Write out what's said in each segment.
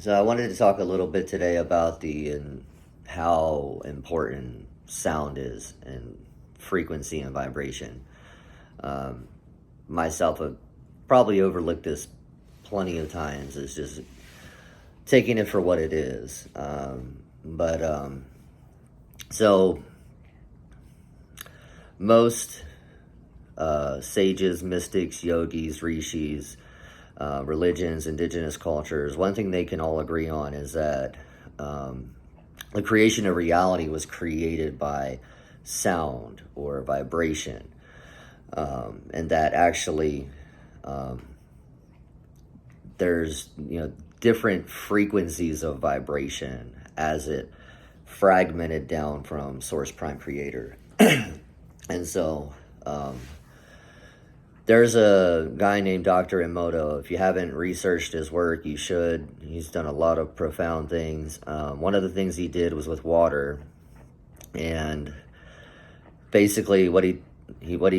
So I wanted to talk a little bit today about the and how important sound is and frequency and vibration. Um, Myself have probably overlooked this plenty of times. It's just taking it for what it is. So most sages, mystics, yogis, rishis, religions, indigenous cultures, one thing they can all agree on is that um, the creation of reality was created by sound or vibration, and that actually um, there's different frequencies of vibration as it fragmented down from source prime creator. And so there's a guy named Dr. Emoto. If you haven't researched his work, you should. He's done a lot of profound things. One of the things he did was with water, and basically what he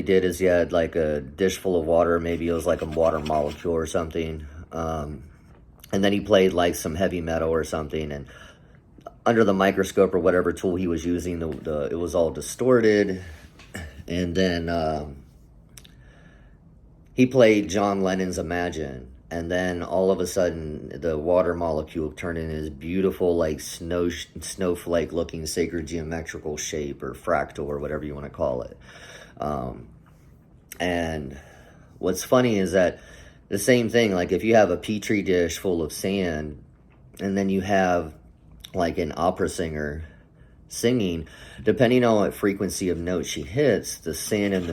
did is he had like a dish full of water. Maybe it was like a water molecule or something, and then he played like some heavy metal or something, and under the microscope or whatever tool he was using, the it was all distorted, and then he played John Lennon's Imagine, and then all of a sudden the water molecule turned into this beautiful like snowflake looking sacred geometrical shape, or fractal, or whatever you want to call it. And what's funny is that the same thing, like if you have a petri dish full of sand and then you have like an opera singer singing, depending on what frequency of note she hits, the sand in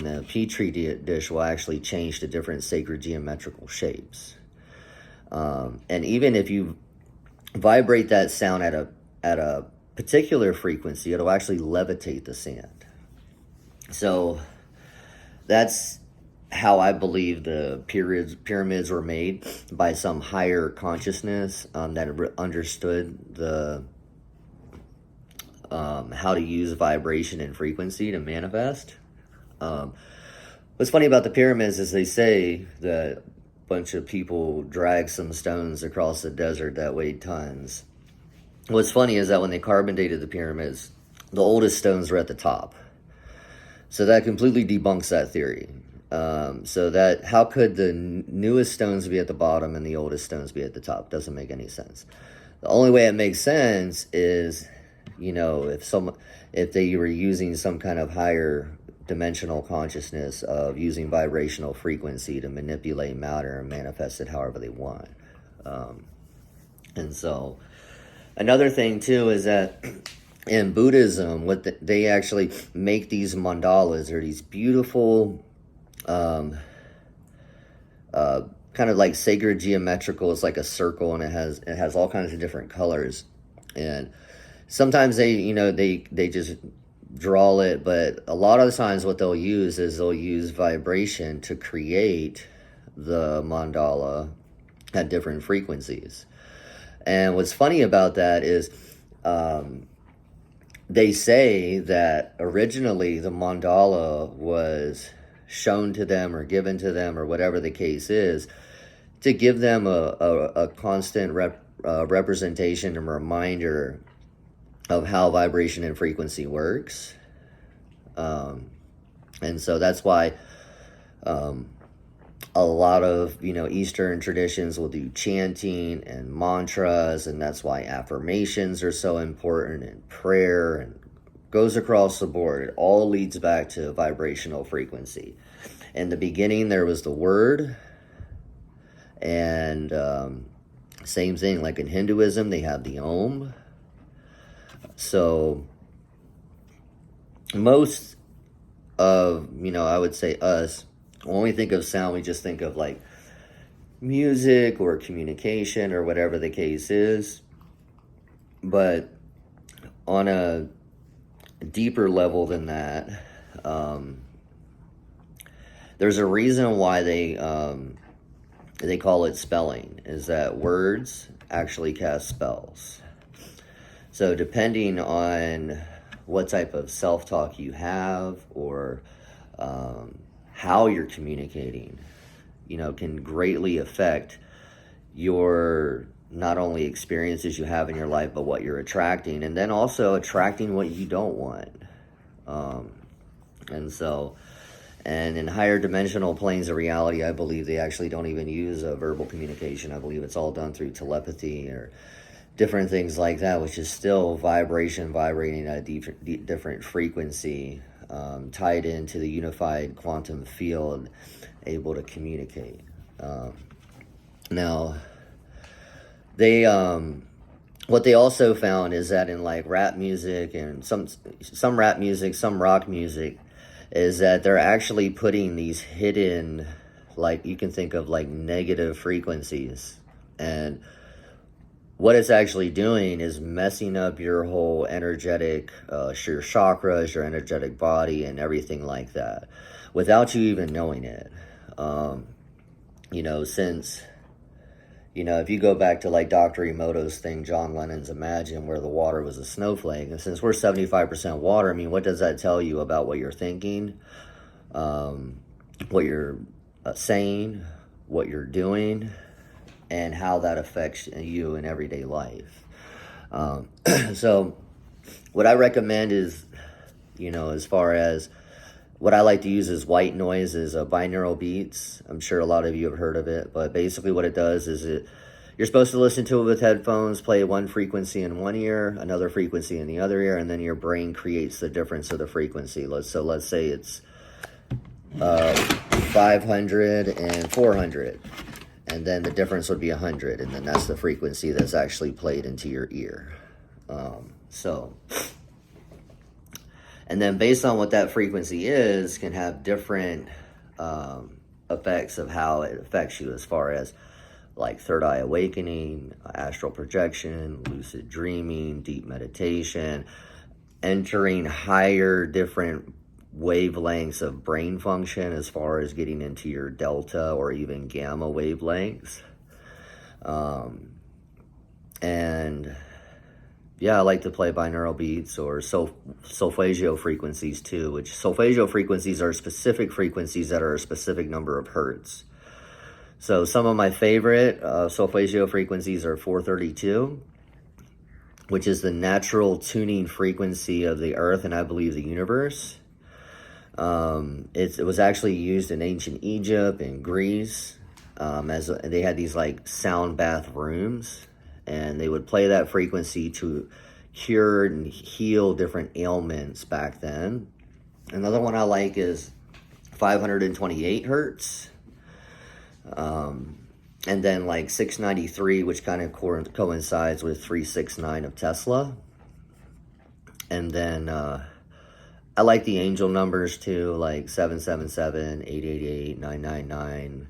the petri dish will actually change to different sacred geometrical shapes. And even if you vibrate that sound at a particular frequency, it'll actually levitate the sand. So that's how I believe the pyramids were made, by some higher consciousness that understood the how to use vibration and frequency to manifest. What's funny about the pyramids is they say that a bunch of people dragged some stones across the desert that weighed tons. What's funny is that when they carbon dated the pyramids, the oldest stones were at the top. So that completely debunks that theory. So that how could the newest stones be at the bottom and the oldest stones be at the top? Doesn't make any sense. The only way it makes sense is, if they were using some kind of higher dimensional consciousness of using vibrational frequency to manipulate matter and manifest it however they want. And so another thing too is that in Buddhism, they actually make these mandalas, or these beautiful kind of like sacred geometrical. It's like a circle, and it has all kinds of different colors, and sometimes they just draw it, but a lot of the times what they'll use is they'll use vibration to create the mandala at different frequencies. And what's funny about that is they say that originally the mandala was shown to them or given to them, or whatever the case is, to give them a constant representation and reminder of how vibration and frequency works. And so that's why a lot of Eastern traditions will do chanting and mantras, and that's why affirmations are so important, and prayer, and goes across the board. It all leads back to vibrational frequency. In the beginning there was the word, and same thing, like in Hinduism they have the Om. So most of, I would say us, when we think of sound, we just think of like music or communication or whatever the case is. But on a deeper level than that, there's a reason why they call it spelling, is that words actually cast spells. So depending on what type of self-talk you have, or how you're communicating, can greatly affect your not only experiences you have in your life, but what you're attracting, and then also attracting what you don't want. Um, and so, and in higher dimensional planes of reality, I believe they actually don't even use a verbal communication. I believe it's all done through telepathy or different things like that, which is still vibration, vibrating at a different frequency, tied into the unified quantum field, able to communicate. Now, they what they also found is that in like rap music and some rap music, some rock music, is that they're actually putting these hidden, like you can think of like negative frequencies, and what it's actually doing is messing up your whole energetic, your chakras, your energetic body, and everything like that, without you even knowing it. Since, if you go back to like Dr. Emoto's thing, John Lennon's Imagine, where the water was a snowflake, and since we're 75% water, I mean, what does that tell you about what you're thinking, what you're saying, what you're doing, and how that affects you in everyday life? So what I recommend is, as far as what I like to use is white noise, is binaural beats. I'm sure a lot of you have heard of it, but basically what it does is you're supposed to listen to it with headphones, play one frequency in one ear, another frequency in the other ear, and then your brain creates the difference of the frequency. Let's say it's 500 and 400, and then the difference would be 100, and then that's the frequency that's actually played into your ear. And then based on what that frequency is, can have different effects of how it affects you, as far as like third eye awakening, astral projection, lucid dreaming, deep meditation, entering higher different wavelengths of brain function, as far as getting into your delta or even gamma wavelengths. And yeah, I like to play binaural beats or solfeggio frequencies too, which solfeggio frequencies are specific frequencies that are a specific number of hertz. So some of my favorite solfeggio frequencies are 432, which is the natural tuning frequency of the earth and I believe the universe. It was actually used in ancient Egypt and Greece, as they had these like sound bath rooms, and they would play that frequency to cure and heal different ailments back then. Another one I like is 528 hertz. And then like 693, which kind of coincides with 369 of Tesla. And then I like the angel numbers too, like 777, 888, 999,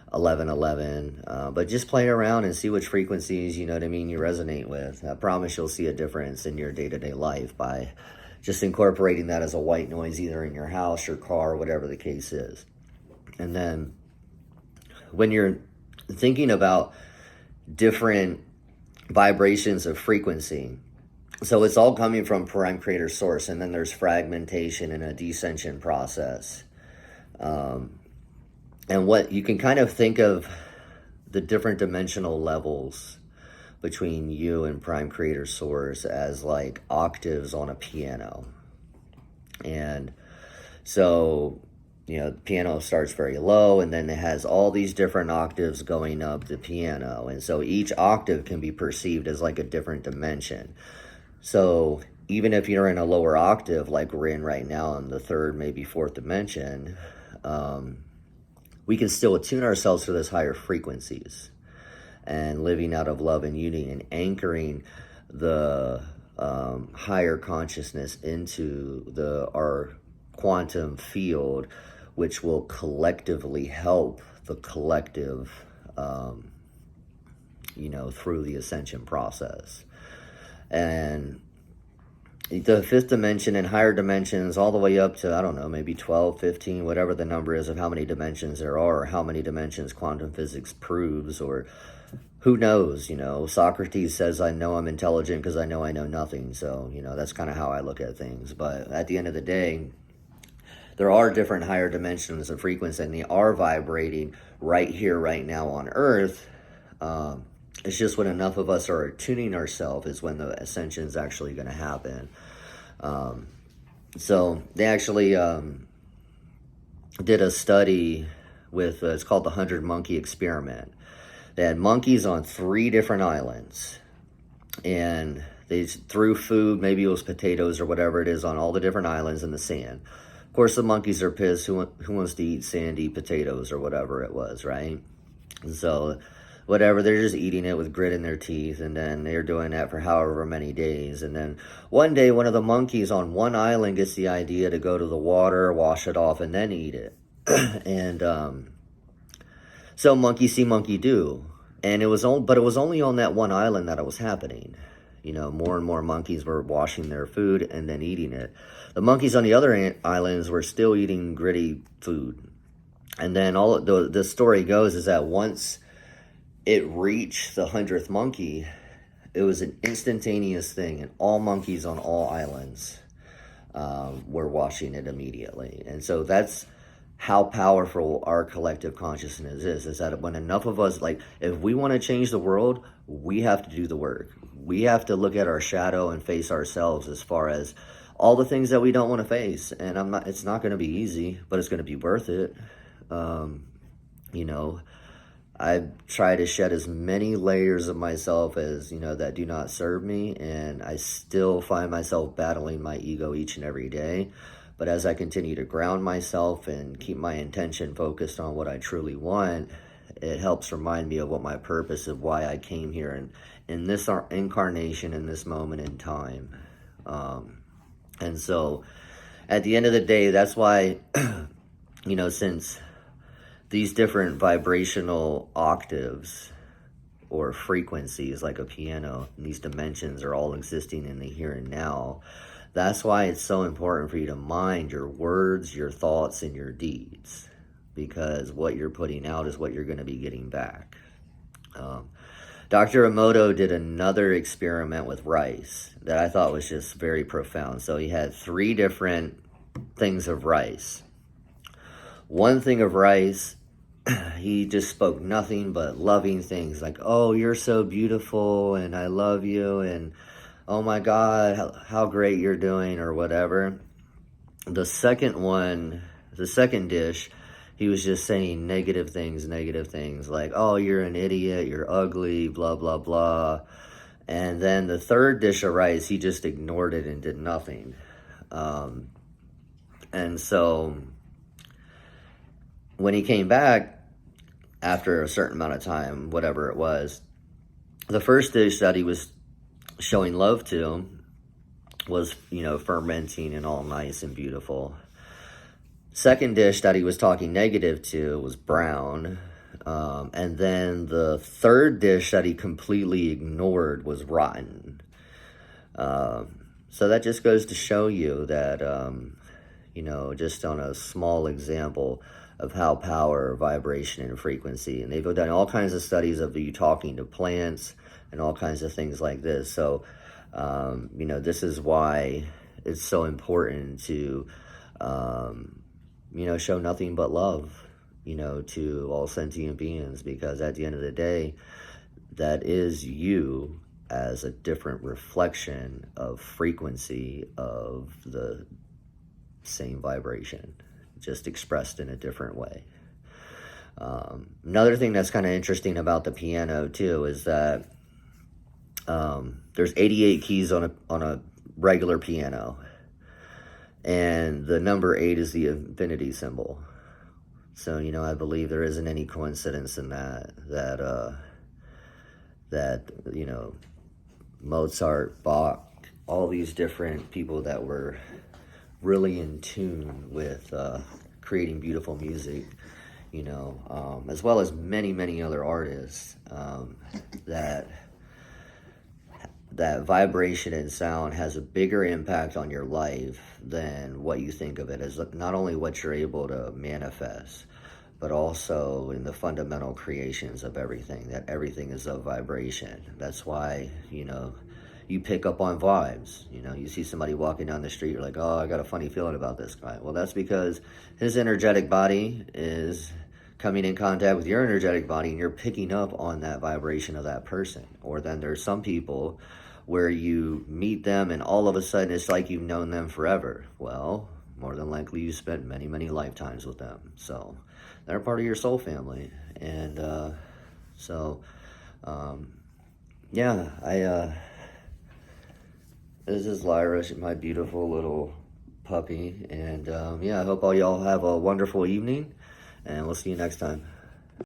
1111. But just play around and see which frequencies, you resonate with. I promise you'll see a difference in your day-to-day life by just incorporating that as a white noise, either in your house, your car, whatever the case is. And then when you're thinking about different vibrations of frequency, so it's all coming from Prime Creator Source, and then there's fragmentation and a descension process. And what you can kind of think of the different dimensional levels between you and Prime Creator Source as like octaves on a piano. And so, the piano starts very low, and then it has all these different octaves going up the piano. And so each octave can be perceived as like a different dimension. So even if you're in a lower octave, like we're in right now in the third, maybe fourth dimension, we can still attune ourselves to those higher frequencies and living out of love and unity and anchoring the higher consciousness into our quantum field, which will collectively help the collective, through the ascension process. And the fifth dimension and higher dimensions, all the way up to, I don't know, maybe 12, 15, whatever the number is of how many dimensions there are, or how many dimensions quantum physics proves, or who knows, Socrates says, I know I'm intelligent because I know nothing. So, that's kind of how I look at things. But at the end of the day, there are different higher dimensions of frequency, and they are vibrating right here, right now on Earth. It's just when enough of us are tuning ourselves is when the ascension is actually going to happen. Um, so they actually did a study with, it's called the 100 Monkey Experiment. They had monkeys on 3 different islands, and they threw food, maybe it was potatoes or whatever it is, on all the different islands in the sand. Of course, the monkeys are pissed. Who wants to eat sandy potatoes or whatever it was, right? And so, whatever, they're just eating it with grit in their teeth, and then they're doing that for however many days. And then one day, one of the monkeys on one island gets the idea to go to the water, wash it off, and then eat it. And so monkey see, monkey do. And it was only on that one island that it was happening. You know, more and more monkeys were washing their food and then eating it. The monkeys on the other islands were still eating gritty food. And then the story goes is that once it reached the 100th monkey, it was an instantaneous thing, and all monkeys on all islands were washing it immediately. And so that's how powerful our collective consciousness is that when enough of us, like, if we want to change the world, we have to do the work. We have to look at our shadow and face ourselves as far as all the things that we don't want to face. And it's not going to be easy, but it's going to be worth it. You know, I try to shed as many layers of myself as, that do not serve me, and I still find myself battling my ego each and every day. But as I continue to ground myself and keep my intention focused on what I truly want, it helps remind me of what my purpose of why I came here and in this incarnation, in this moment in time. And so at the end of the day, that's why, since these different vibrational octaves or frequencies like a piano, and these dimensions are all existing in the here and now, that's why it's so important for you to mind your words, your thoughts, and your deeds, because what you're putting out is what you're going to be getting back. Dr. Emoto did another experiment with rice that I thought was just very profound. So he had 3 different things of rice. One thing of rice, he just spoke nothing but loving things like, oh, you're so beautiful, and I love you, and oh my God, how great you're doing, or whatever. The second dish, he was just saying negative things like, oh, you're an idiot, you're ugly, blah, blah, blah. And then the third dish of rice, he just ignored it and did nothing. And so when he came back after a certain amount of time, whatever it was, the first dish that he was showing love to was, fermenting and all nice and beautiful. Second dish that he was talking negative to was brown. And then the third dish that he completely ignored was rotten. So that just goes to show you that, just on a small example of how power, vibration, and frequency. And they've done all kinds of studies of you talking to plants and all kinds of things like this. So, this is why it's so important to, show nothing but love, to all sentient beings, because at the end of the day, that is you as a different reflection of frequency of the same vibration, just expressed in a different way. Another thing that's kind of interesting about the piano too is that there's 88 keys on a regular piano, and the number 8 is the infinity symbol. So I believe there isn't any coincidence in that Mozart, Bach, all these different people that were really in tune with creating beautiful music, as well as many other artists, that vibration and sound has a bigger impact on your life than what you think of it as, not only what you're able to manifest, but also in the fundamental creations of everything, that everything is of vibration. That's why, you pick up on vibes. You see somebody walking down the street, you're like, oh, I got a funny feeling about this guy. Well, that's because his energetic body is coming in contact with your energetic body and you're picking up on that vibration of that person. Or then there's some people where you meet them and all of a sudden it's like you've known them forever. Well, more than likely you spent many, many lifetimes with them. So they're part of your soul family. And yeah, this is Lyra, my beautiful little puppy. And yeah, I hope all y'all have a wonderful evening, and we'll see you next time.